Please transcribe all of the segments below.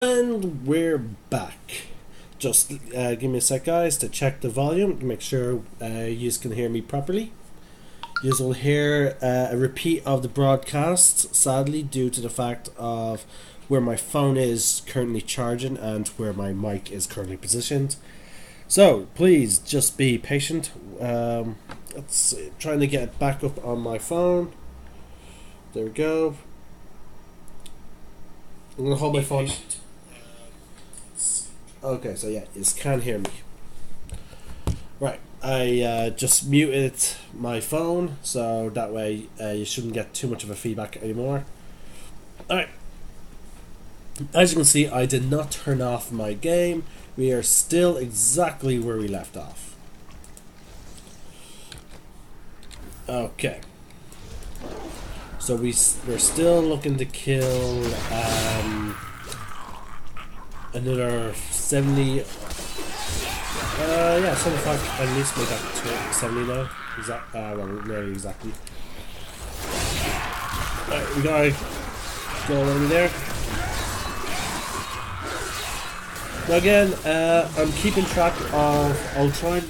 And we're back. Just give me a sec, guys, to check the volume to make sure you can hear me properly. You will hear a repeat of the broadcast, sadly, due to the fact of where my phone is currently charging and where my mic is currently positioned. So, please just be patient. Let's see, trying to get it back up on my phone. There we go. I'm going to hold my phone. Okay, so yeah, you can hear me. Right, I just muted my phone, so that way you shouldn't get too much of a feedback anymore. Alright, as you can see, I did not turn off my game. We are still exactly where we left off. Okay. So we're still looking to kill another 70. Yeah, 75. At least make that to 70 now. Well, nearly exactly. Right, we gotta go over there. Now again, I'm keeping track of. I'll try and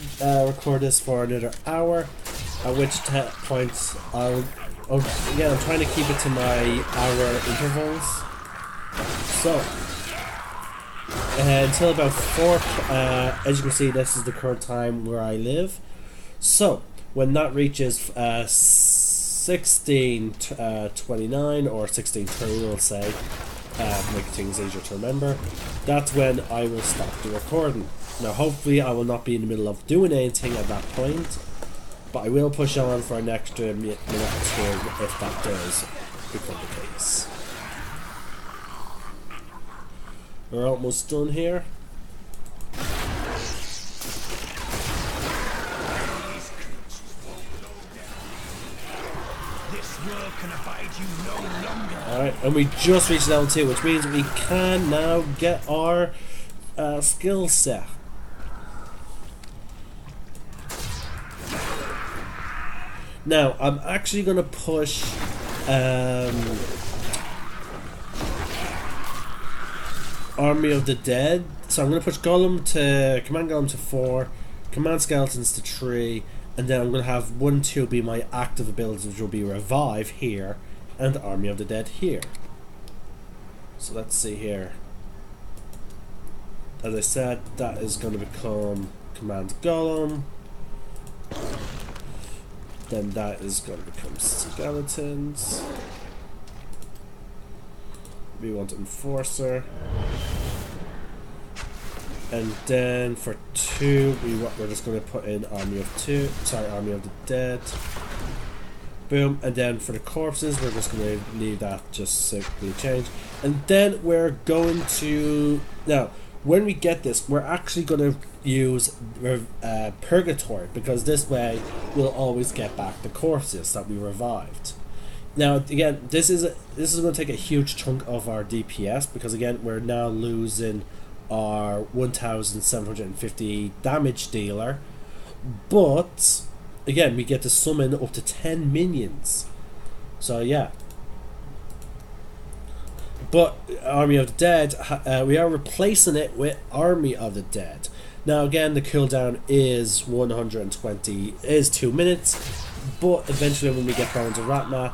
record this for another hour. At which point again, I'm trying to keep it to my hour intervals. So. Until about 4, as you can see, this is the current time where I live. So, when that reaches 16:29 or 16:30, we'll say, make things easier to remember, that's when I will stop the recording. Now, hopefully, I will not be in the middle of doing anything at that point, but I will push on for an extra minute or two if that does become the case. We're almost done here. Alright, and we just reached level 2, which means we can now get our skill set. Now, I'm actually going to push Army of the Dead. So I'm going to push Command Golem to 4, Command Skeletons to 3, and then I'm going to have 1 and 2 be my active abilities, which will be Revive here, and Army of the Dead here. So let's see here. As I said, that is going to become Command Golem. Then that is going to become Skeletons. We want Enforcer. And then for 2, we're just going to put in Army of the Dead. Boom. And then for the corpses, we're just going to leave that just simply change. And then we're going to... Now, when we get this, we're actually going to use Purgatory, because this way we'll always get back the corpses that we revived. Now, again, this is going to take a huge chunk of our DPS, because again, we're now losing our 1,750 damage dealer, but again, we get to summon up to 10 minions. So yeah. But Army of the Dead, we are replacing it with Army of the Dead. Now again, the cooldown is 2 minutes, but eventually when we get Bones of Ratma,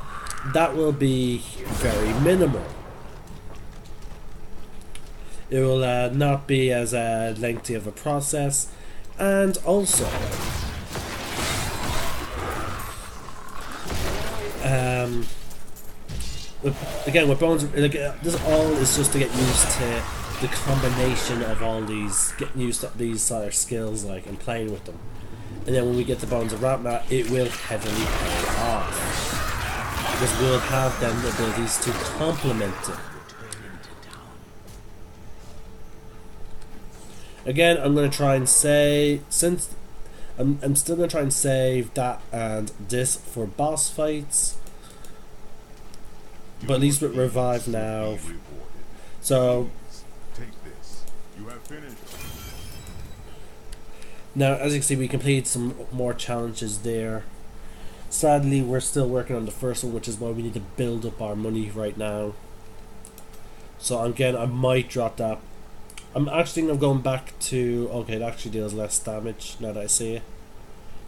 that will be very minimal. It will not be as lengthy of a process, and also again with Bones, this all is just to get used to the combination of all these, getting used to these sort of skills, like, and playing with them. And then when we get the Bones of Ratma, it will heavily pay off, because we'll have them abilities to complement it. Again, I'm going to try and say, since I'm still going to try and save that and this for boss fights, but at least with Revive now. So now, as you can see, we completed some more challenges there. Sadly, we're still working on the first one, which is why we need to build up our money right now. So again, I might drop that. I'm actually thinking of going back to... Okay, it actually deals less damage now that I see it.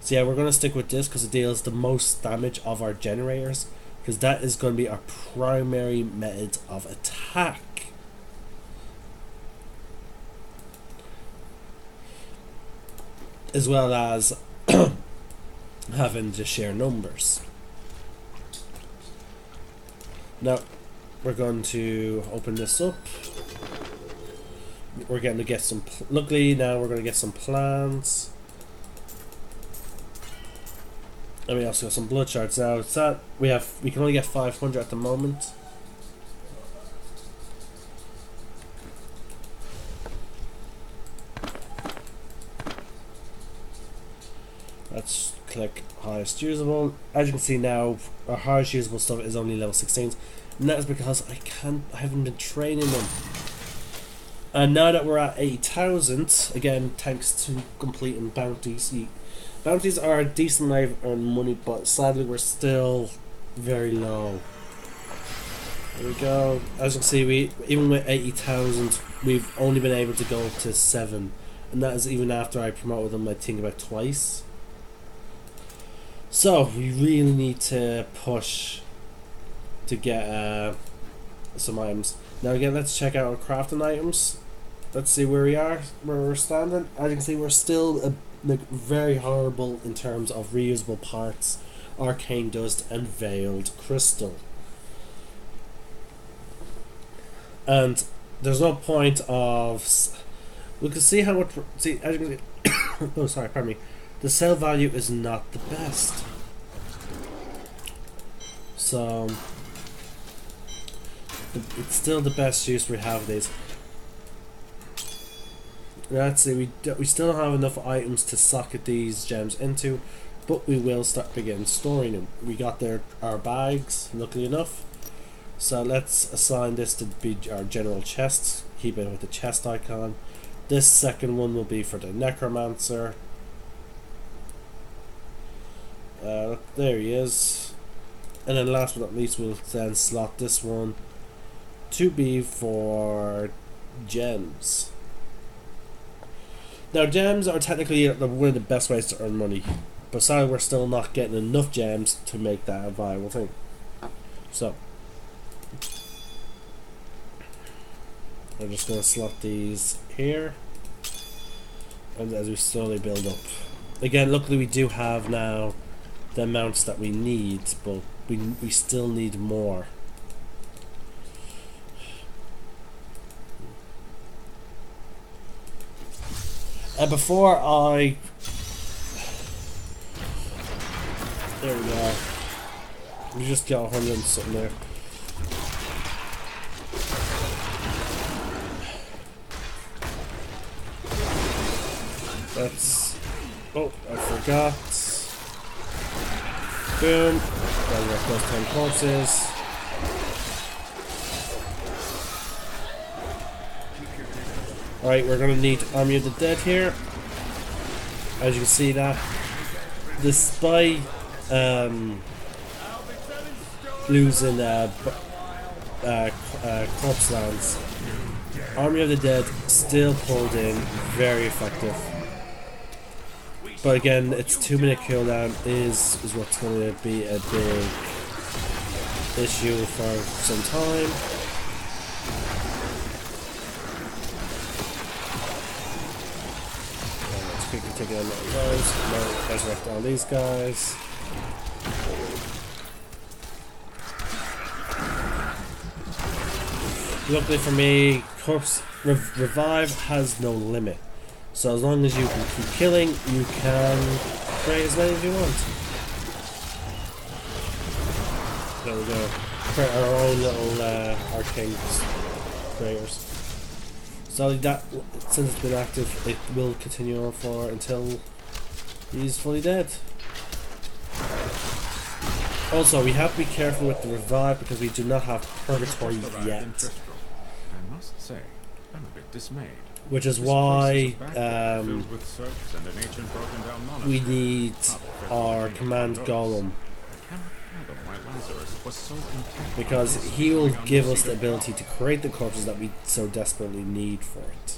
So yeah, we're going to stick with this because it deals the most damage of our generators. Because that is going to be our primary method of attack. As well as having to share numbers. Now, we're going to open this up. We're going to get some... Luckily, now we're going to get some plans. And we also got some blood shards. Now, it's that we can only get 500 at the moment. Let's click highest usable. As you can see now, our highest usable stuff is only level 16, and that is because I haven't been training them. And now that we're at 80,000, again thanks to completing bounties. Bounties are a decent way of earning money, but sadly we're still very low. There we go. As you can see, even with 80,000, we've only been able to go up to 7, and that is even after I promoted them, I think, about twice. So we really need to push to get some items. Now again, let's check out our crafting items. Let's see where we're standing. As you can see, we're still very horrible in terms of reusable parts, arcane dust, and veiled crystal. And there's no point of... We can see how much... See, as you can see... oh, sorry, pardon me. The sell value is not the best. So... it's still the best use we have of these. Let's see, we still don't have enough items to socket these gems into, but we will start begin storing them. We got our bags, luckily enough. So let's assign this to be our general chests. Keep it with the chest icon. This second one will be for the necromancer. There he is. And then last but not least, we'll then slot this one to be for gems. Now, gems are technically one of the best ways to earn money, but sadly we're still not getting enough gems to make that a viable thing. So we're just going to slot these here, and as we slowly build up. Again, luckily we do have now the amounts that we need, but we still need more. And before I... There we go. We just got 100 and something there. That's... Oh, I forgot. Boom. Then we're close to 10 corpses. Alright, we're going to need Army of the Dead here. As you can see that, despite losing corpse lands, Army of the Dead still pulled in, very effective. But again, its 2-minute cooldown is what's going to be a big issue for some time. Quickly take out those, resurrect all these guys. Luckily for me, corpse revive has no limit. So as long as you can keep killing, you can create as many as you want. There we go. Create our own little arcane creators. So that, since it's been active, it will continue on for until he's fully dead. Also, we have to be careful with the revive because we do not have purgatory yet. I must say, I'm a bit dismayed. Which is why we need our command golem How come my Lazarus was so intent because on he will focusing on give the us the secret ability to create the corpses that we so desperately need for it.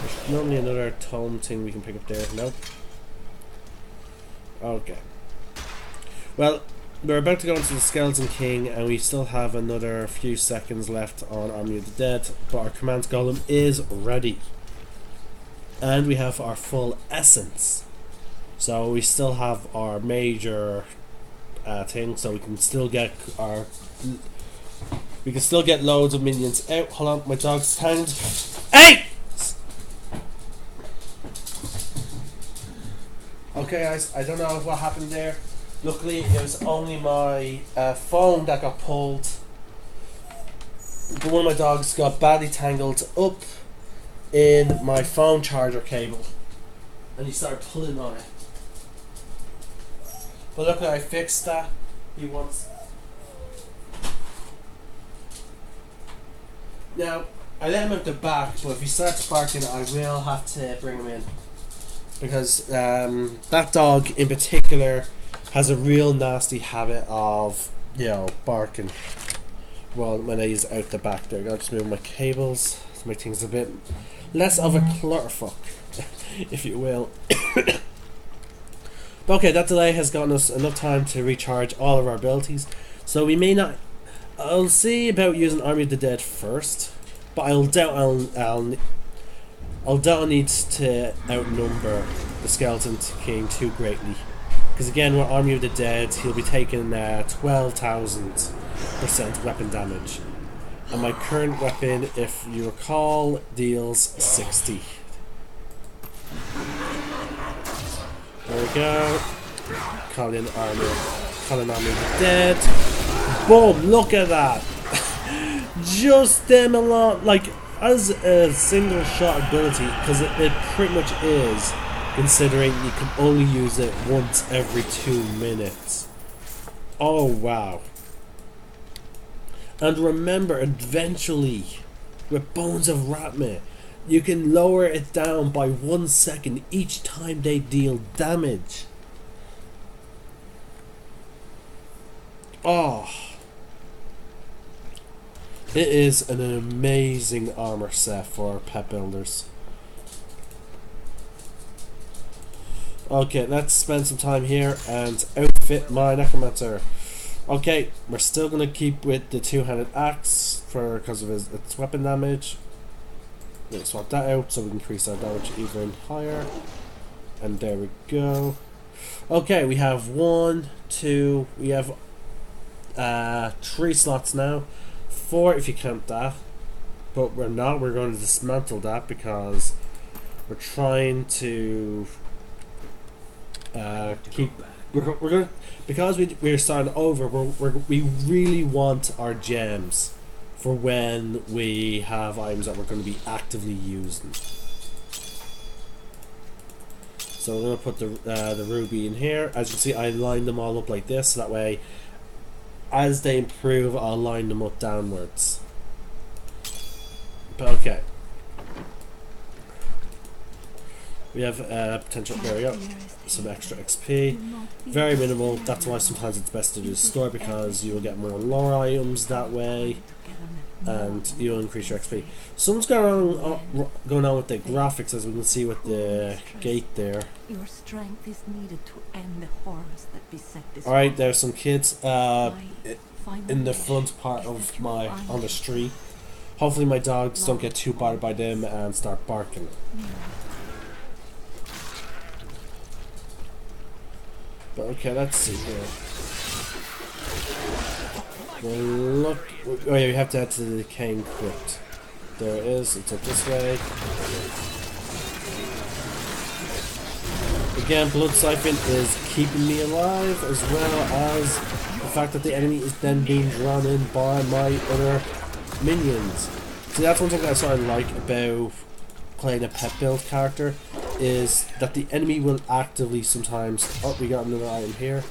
There's normally another tome thing we can pick up there. Nope. Okay. Well, we're about to go into the Skeleton King, and we still have another few seconds left on Army of the Dead, but our command golem is ready. And we have our full essence. So we still have our major thing, so we can still get loads of minions out. Hold on, my dog's tangled. Hey! Okay guys, I don't know what happened there. Luckily it was only my phone that got pulled. But one of my dogs got badly tangled up in my phone charger cable. And he started pulling on it. But look, I fixed that. He wants... Now, I let him out the back, but if he starts barking I will have to bring him in. Because that dog in particular has a real nasty habit of, you know, barking. Well, when he's out the back there. I'll just move my cables to make things a bit less of a clutterfuck, if you will. But okay, that delay has gotten us enough time to recharge all of our abilities. So we may not... I'll see about using Army of the Dead first. But I'll doubt I'll need to outnumber the Skeleton King too greatly. Because again, with Army of the Dead, he'll be taking 12,000% weapon damage. And my current weapon, if you recall, deals 60. There we go. Calling Army of the Dead. Boom! Look at that! Just them alone, like, as a single shot ability, because it pretty much is, considering you can only use it once every 2 minutes. Oh wow. And remember, eventually, with Bones of Ratme, you can lower it down by 1 second each time they deal damage. Oh. It is an amazing armor set for pet builders. Okay, let's spend some time here and outfit my necromancer. Okay, we're still gonna keep with the two-handed axe because of its weapon damage. We'll swap that out so we can increase our damage even higher. And there we go. Okay, we have 1, 2, we have 3 slots now. 4 if you count that, but we're not. We're going to dismantle that because we're trying to keep. We're going because we're starting over. We really want our gems for when we have items that we're going to be actively using. So we're going to put the ruby in here. As you can see, I lined them all up like this, so that way, as they improve, I'll line them up downwards. But okay. We have potential, there we go, some extra XP. Very minimal, that's why sometimes it's best to do store, because you will get more lore items that way, and you'll increase your XP. Something's going on with the graphics, as we can see with the gate there. Your strength is needed to end the horrors that beset this. Alright, there's some kids in the front part of on the street. Hopefully my dogs don't get too bothered by them and start barking. But okay, let's see here. Well, look. Oh yeah, we have to head to the decaying crypt. There it is. It's up this way. Again, blood siphon is keeping me alive, as well as the fact that the enemy is then being drawn in by my other minions. See, that's one thing I sort of like about playing a pet build character, is that the enemy will actively sometimes... Oh, we got another item here.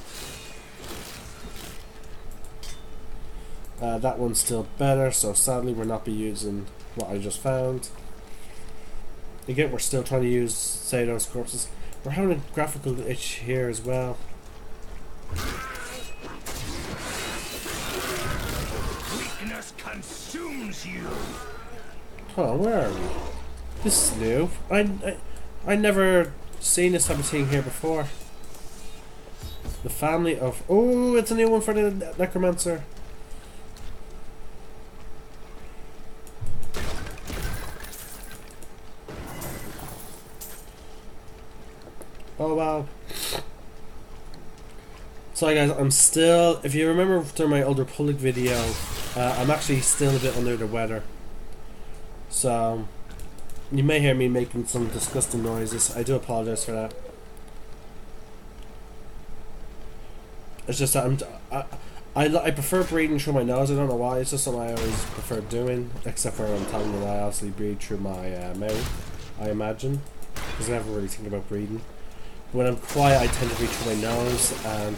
That one's still better, so sadly we're not be using what I just found. Again, we're still trying to use Sadon's corpses. We're having a graphical glitch here as well. Weakness consumes you. Hold on, where are we? This is new. I never seen this type of thing here before. The family of... Oh, it's a new one for the necromancer. Oh wow. Sorry guys, I'm still... If you remember through my older public video, I'm actually still a bit under the weather. So, you may hear me making some disgusting noises. I do apologize for that. It's just that I prefer breathing through my nose. I don't know why. It's just something I always prefer doing. Except for when I'm telling you that I obviously breathe through my mouth, I imagine. Because I never really think about breathing. When I'm quiet, I tend to breathe through my nose, and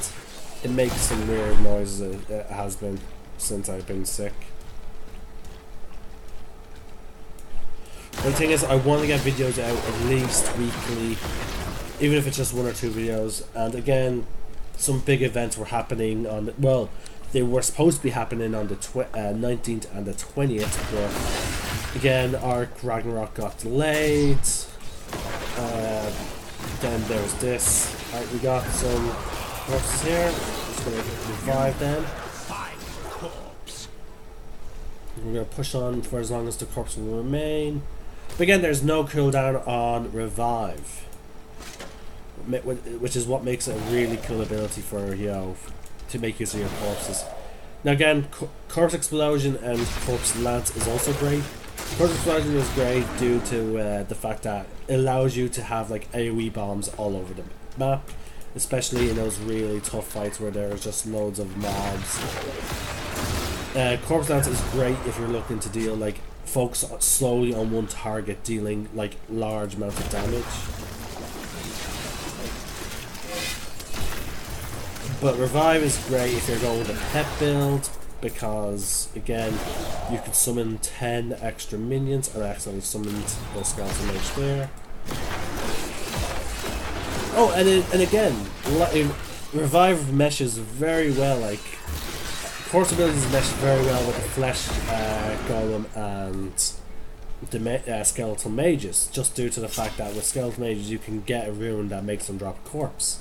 it makes some weird noises. It has been since I've been sick. The thing is, I want to get videos out at least weekly, even if it's just 1 or 2 videos. And again, some big events were happening on the, well, they were supposed to be happening on the 19th and the 20th, but again, Ark Ragnarok got delayed. Then there was this. Alright, we got some corpses here. Just gonna revive them. We're gonna push on for as long as the corpse will remain. But again, there's no cooldown on revive, which is what makes it a really cool ability for, you know, to make use of your corpses. Now again, corpse explosion and corpse lance is also great. Corpse explosion is great due to the fact that it allows you to have like AoE bombs all over the map, especially in those really tough fights where there's just loads of mobs. Corpse lance is great if you're looking to deal like focus slowly on one target, dealing like large amounts of damage. But revive is great if you're going with a pet build, because again you can summon 10 extra minions, and I accidentally summoned the skeleton mage there. Oh, and again, revive meshes very well, like corpse abilities mesh very well with the flesh golem and the skeletal mages, just due to the fact that with skeletal mages you can get a rune that makes them drop a corpse.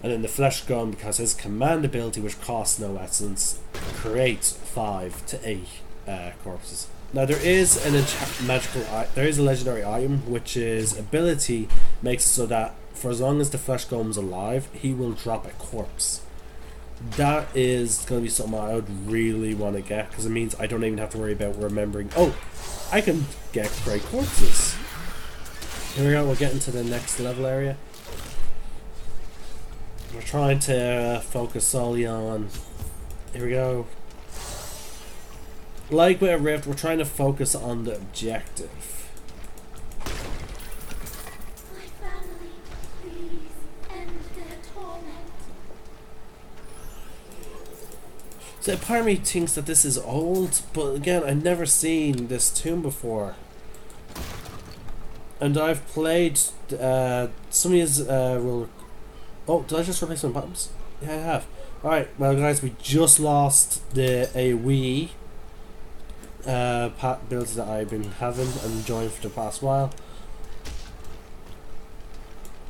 And then the flesh golem, because his command ability, which costs no essence, creates 5 to 8 corpses. Now there is there is a legendary item, which is ability makes it so that for as long as the flesh golem's alive, he will drop a corpse. That is going to be something I would really want to get, because it means I don't even have to worry about remembering, oh, I can get great corpses. Here we go, we're getting to the next level area. We're trying to focus solely on, here we go. Like with Rift, we're trying to focus on the objective. My family, please end their torment. So part of me thinks that this is old, but again, I've never seen this tomb before. And I've played, some of these will... Oh, did I just replace my buttons? Yeah, I have. Alright, well guys, we just lost the AoE builds that I've been having and enjoying for the past while.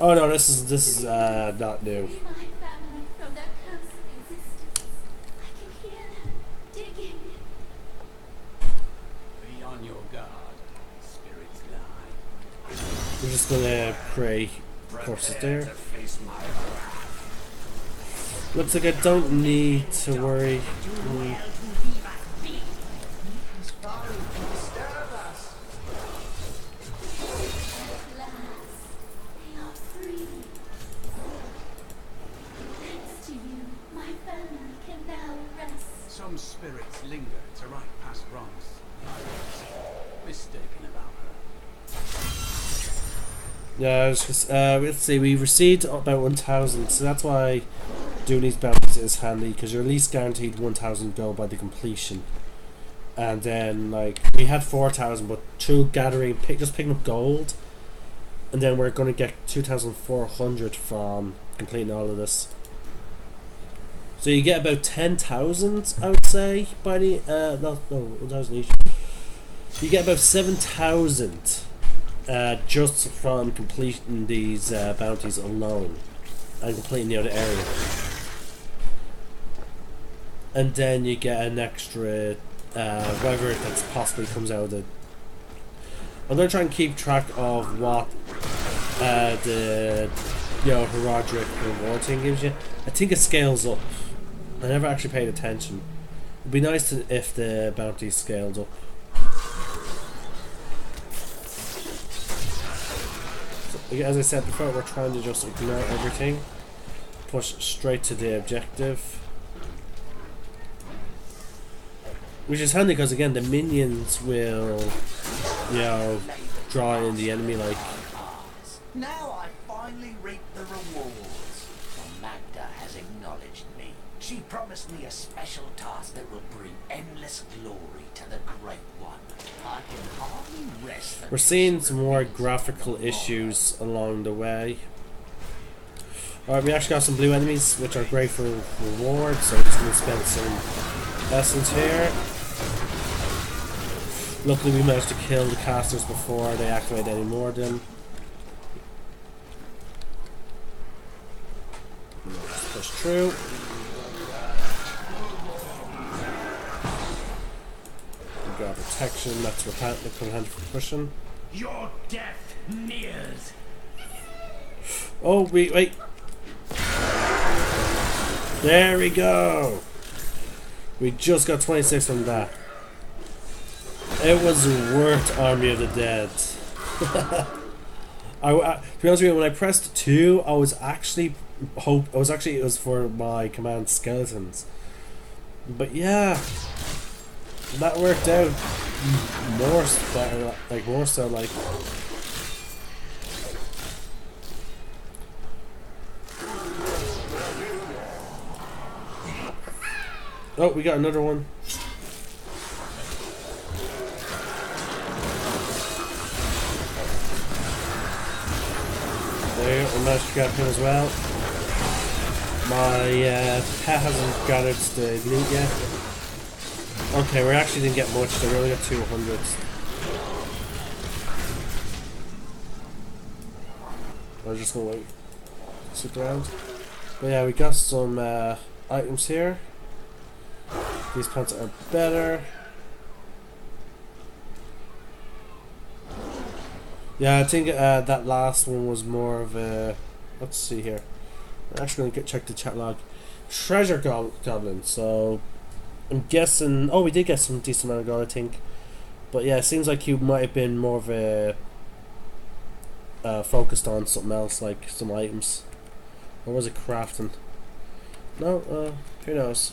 Oh no, this is not new. Free my family from their cursed existence. I can hear them digging. Be on your guard. Spirits lie. We're just gonna pray corpses there. To face my wrath. Looks like I don't need to worry. They are free. Thanks to you, my family can now rest. Some spirits linger to right past wrongs. I was mistaken about her. Yeah, it's just, let's see, we received about 1,000, so that's why doing these bounties is handy, because you're at least guaranteed 1,000 gold by the completion. And then, like, we had 4,000, but through gathering, just picking up gold, and then we're going to get 2,400 from completing all of this. So you get about 10,000, I would say, by the no 1,000 each. You get about 7,000 just from completing these bounties alone and completing the other area. And then you get an extra whatever that possibly comes out of it. I'm going to try and keep track of what the Herodic reward thing gives you. I think it scales up. I never actually paid attention. It'd be nice if the bounty scaled up. So, as I said before, we're trying to just ignore everything. Push straight to the objective. Which is handy because again the minions will, draw in the enemy like. Now I finally reap the rewards. Magda has acknowledged me. She promised me a special task that will bring endless glory to the Great One. I can hardly rest. We're seeing some more graphical issues along the way. Alright, we actually got some blue enemies which are great for rewards, so I'm just going to spend some essence here. Luckily we managed to kill the casters before they activate any more of them. Just push through. We got protection, that's repellent for pushing. Your death nears. Oh, wait. There we go. We just got 26 from that. It was worth Army of the Dead. To be honest with you, when I pressed 2, it was for my command skeletons. But yeah, that worked out more so. Oh, we got another one. There, we managed to grab him as well. My pet hasn't gathered the loot yet. Okay, we actually didn't get much, so we only got 200. I'm just gonna wait. Sit around. But yeah, we got some items here. These pants are better. Yeah, I think that last one was more of a. Let's see here. I'm actually going to check the chat log. Treasure goblin. So I'm guessing. Oh, we did get some decent amount of gold, I think. But yeah, it seems like you might have been more of a focused on something else, like some items. Or was it crafting? No, who knows?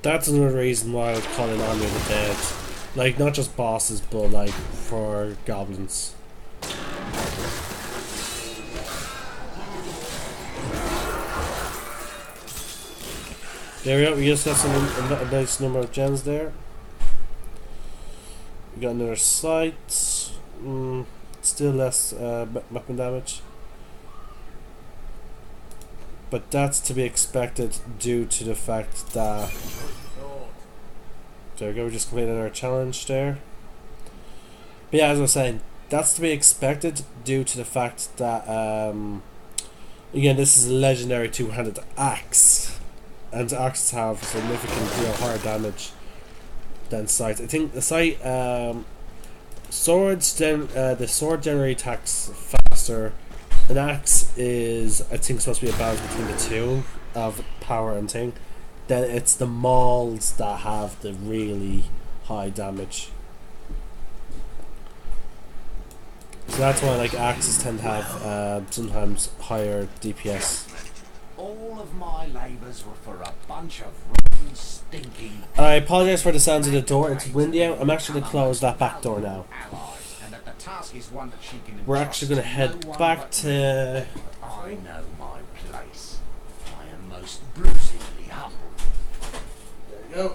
That's another reason why I was calling Army of the Dead. Like, not just bosses, but like for goblins. There we go, we just got a nice number of gems there. We got another sight. Still less weapon damage. But that's to be expected due to the fact that... There we go, we just completed our challenge there. But yeah, as I was saying, that's to be expected due to the fact that, again, this is a legendary two-handed axe. And axes have significantly higher damage than scythes. I think the scythe, the sword generally attacks faster. An axe is, I think, supposed to be a balance between the two of power and thing. Then it's the mauls that have the really high damage. So that's why like axes tend to have sometimes higher DPS. All of my labours were for a bunch of rotten, stinking... I apologise for the sounds of the door, it's windy out. I'm actually going to close that back door now. We're actually going to head back to... I know my place. almost bruisingly humble. There we go.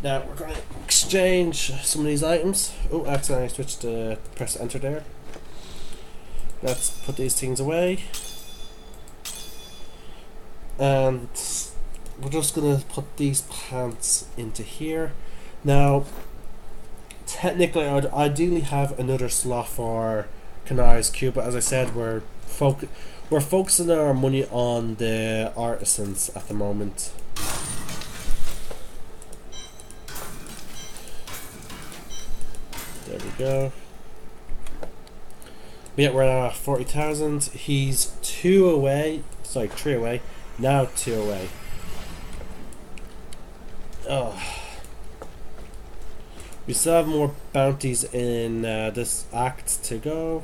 Now we're going to exchange some of these items. Oh, accidentally I switched to press enter there. Let's put these things away. And we're just going to put these pants into here. Now, technically I would ideally have another slot for Kanai's cube, but as I said, we're focusing our money on the artisans at the moment. There we go. But yeah, we're at 40,000. He's 3 away. Now 2 away. Oh. We still have more bounties in this act to go.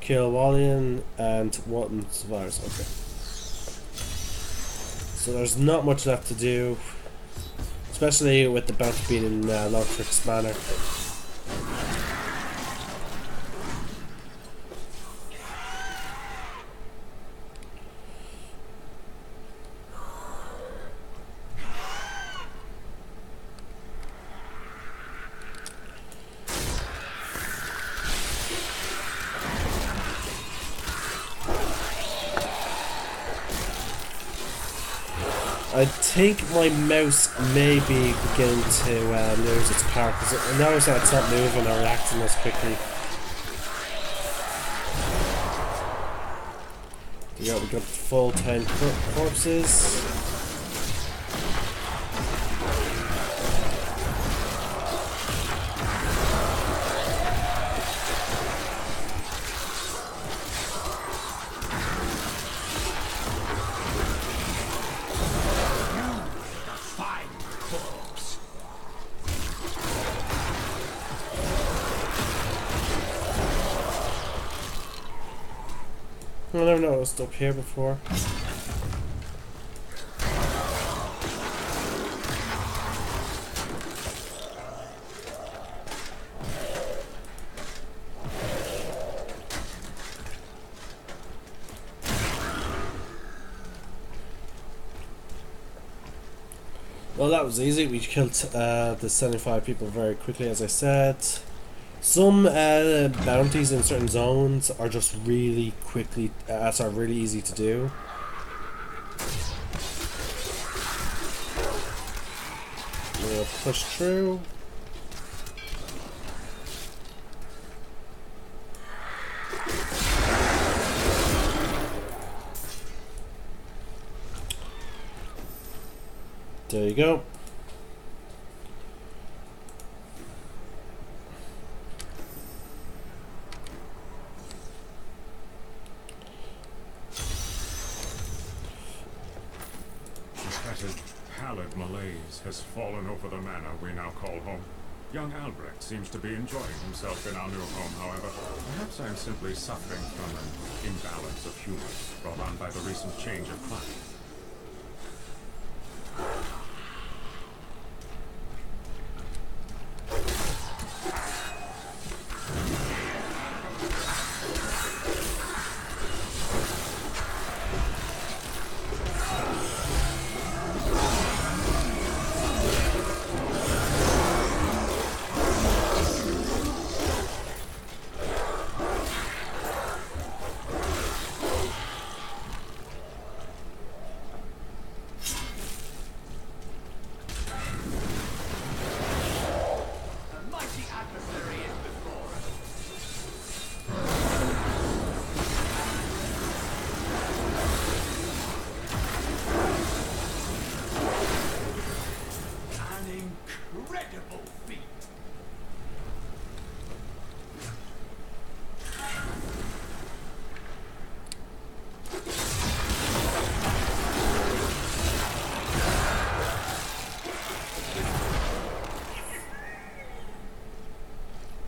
Kill Wallian and Walton survivors. Okay. So there's not much left to do, especially with the bounty being in Logtrix Manor. I think my mouse may be beginning to lose its power because I notice that it's not moving or reacting as quickly. Yeah, we got full-time corpses. I never noticed up here before. Well, that was easy. We killed the 75 people very quickly, as I said. Some bounties in certain zones are just really quickly, really easy to do. We'll push through. There you go. Pallid malaise has fallen over the manor we now call home. Young Albrecht seems to be enjoying himself in our new home, however. Perhaps I am simply suffering from an imbalance of humor brought on by the recent change of climate.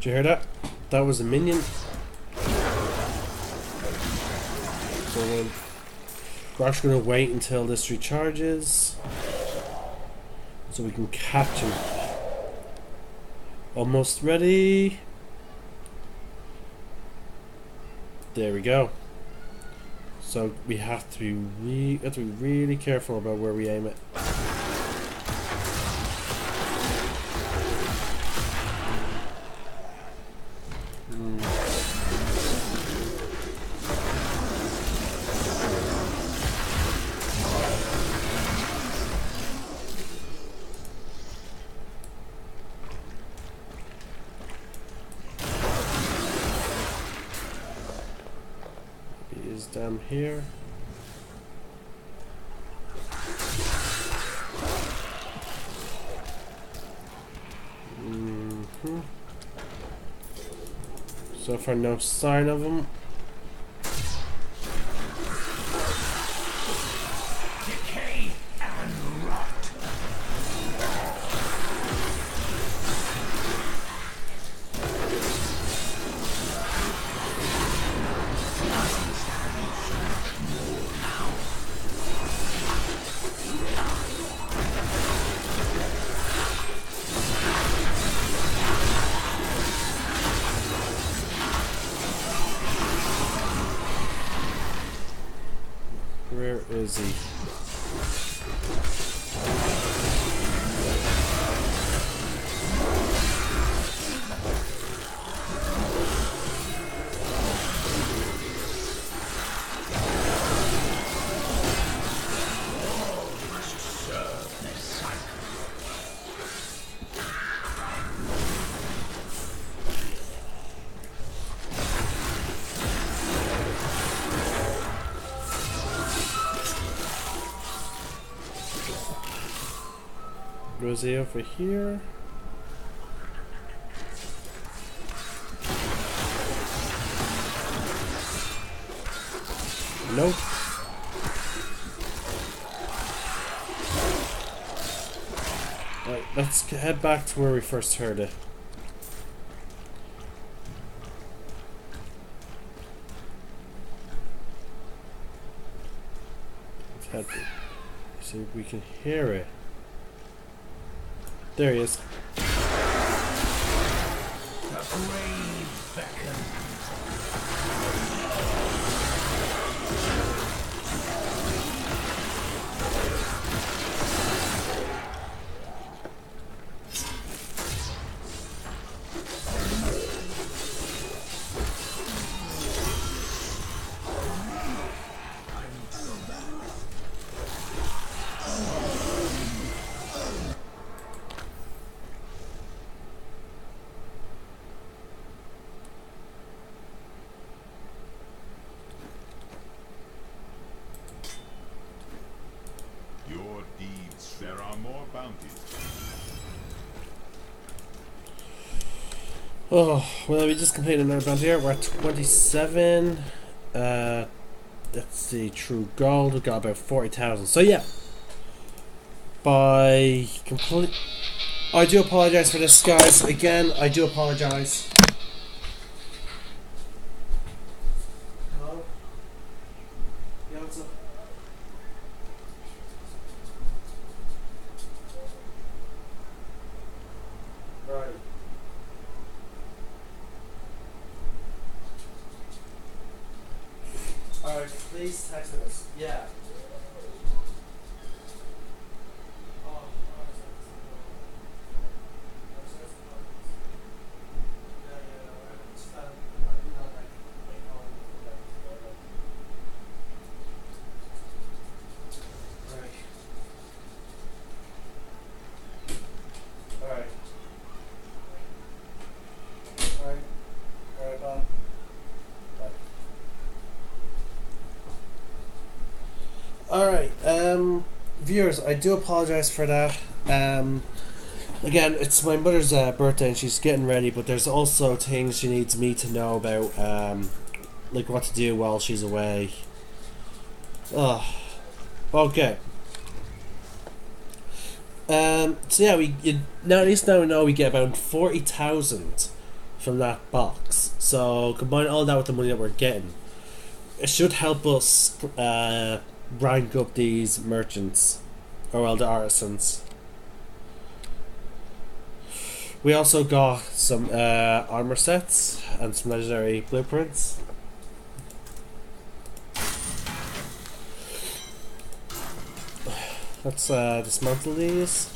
Did you hear that? That was a minion. So we're actually going to wait until this recharges so we can catch him. Almost ready. There we go. So we have to be really careful about where we aim it. Is down here. So far, no sign of him. Decay and rot. Where is he? Was he over here? Nope. Right, let's head back to where we first heard it. Let's head to see if we can hear it. There he is. The grave beckons. Your deeds, there are more bounties. Oh, well, we just completed another bounty here. We're at 27. Let's see, true gold. We've got about 40,000. So, yeah. By complete. I do apologize for this, guys. Again, I do apologize. Hello? Yeah, what's up? Right. Alright, please text us. Yeah. Alright, viewers, I do apologize for that. Again, it's my mother's birthday and she's getting ready, but there's also things she needs me to know about, like what to do while she's away. Ugh. Okay. So yeah, now at least now we know we get about 40,000 from that box. So combine all that with the money that we're getting, it should help us rank up these merchants, or well, the artisans. We also got some armor sets and some legendary blueprints. Let's dismantle these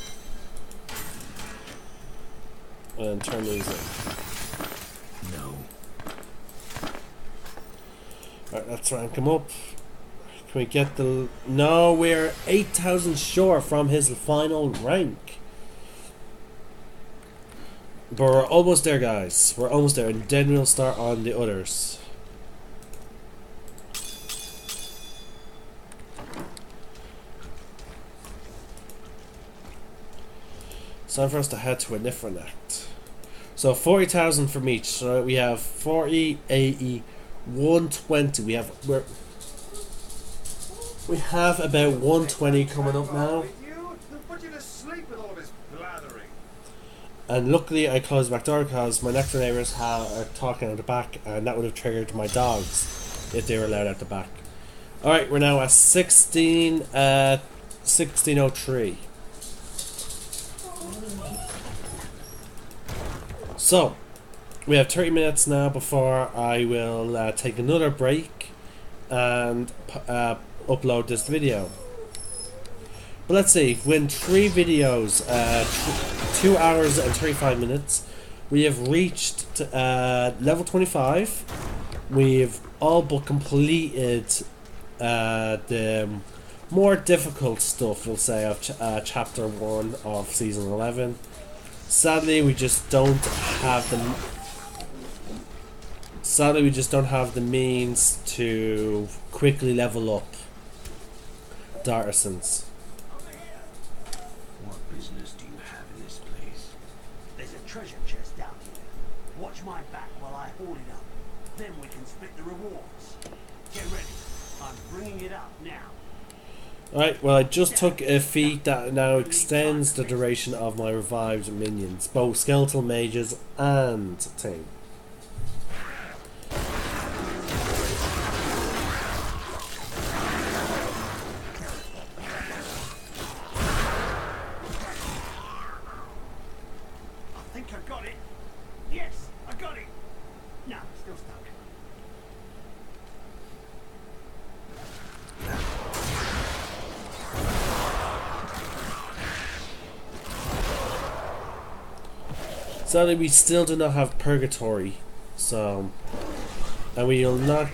and turn these in. No. Alright, let's rank him up. Can we get the... No, we're 8,000 short from his final rank. But we're almost there, guys. We're almost there, and then we'll start on the others. It's time for us to head to a different act. So 40,000 from each. So we have 40, 80, 120. We have about 120 coming up now. And luckily I closed the back door because my next door neighbours are talking at the back, and that would have triggered my dogs if they were allowed at the back. Alright, we're now at 1603. So, we have 30 minutes now before I will take another break and upload this video. But let's see, when 3 videos, 2 hours and 35 minutes, we have reached level 25. We've all but completed the more difficult stuff, we'll say, of chapter 1 of season 11. Sadly, we just don't have the means to quickly level up the artisans. What business do you have in this place? There's a treasure chest down here. Watch my back while I haul it up. Then we can split the rewards. Get ready. I'm bringing it up now. Alright, well I just took a feat that now extends the duration of my revived minions, both skeletal mages and team. I think I got it. Yes, I got it. No, still stuck. Sadly, we still do not have purgatory, so, and we will not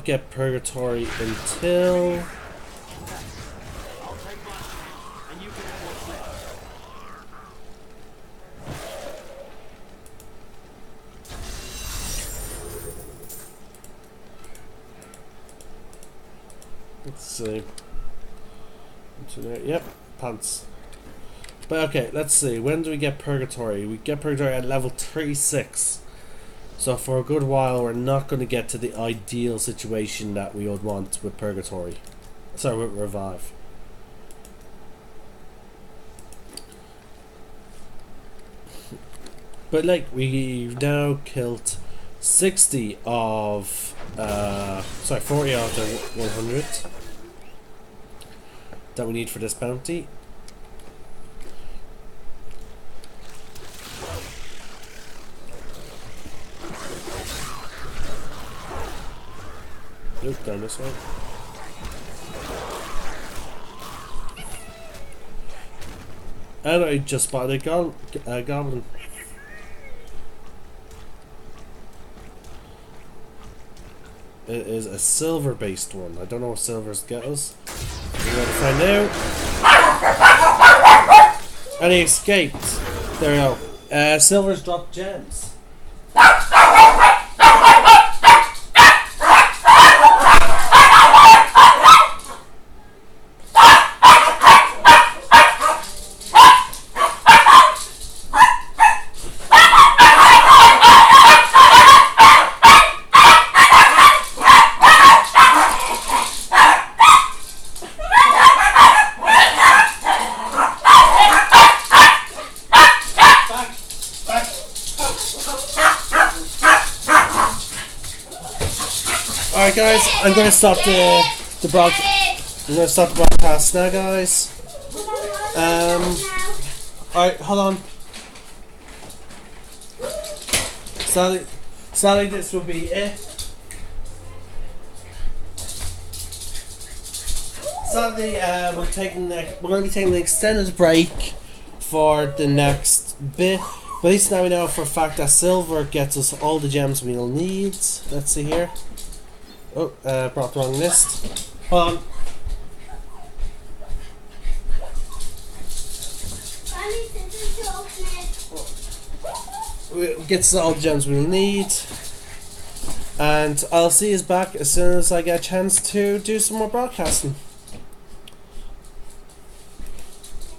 get purgatory until let's see. Yep, pants. But okay, let's see. When do we get purgatory? We get purgatory at level 36. So for a good while, we're not going to get to the ideal situation that we would want with purgatory. Sorry, with revive. But like, we now killed 60 of 40 of the 100 that we need for this bounty. Look down this way. And I just spotted a goblin. It is a silver based one. I don't know what silvers get us. We're going to find out. And he escaped. There we go. Silvers drop gems. Alright guys, I'm gonna stop the broadcast now, guys. Alright, hold on. Sadly this will be it. sadly, we're going to be taking an extended break for the next bit. But at least now we know for a fact that silver gets us all the gems we'll need. Let's see here. Oh, brought the wrong list. Hold on. Gets us all the gems we'll need. And I'll see you back as soon as I get a chance to do some more broadcasting.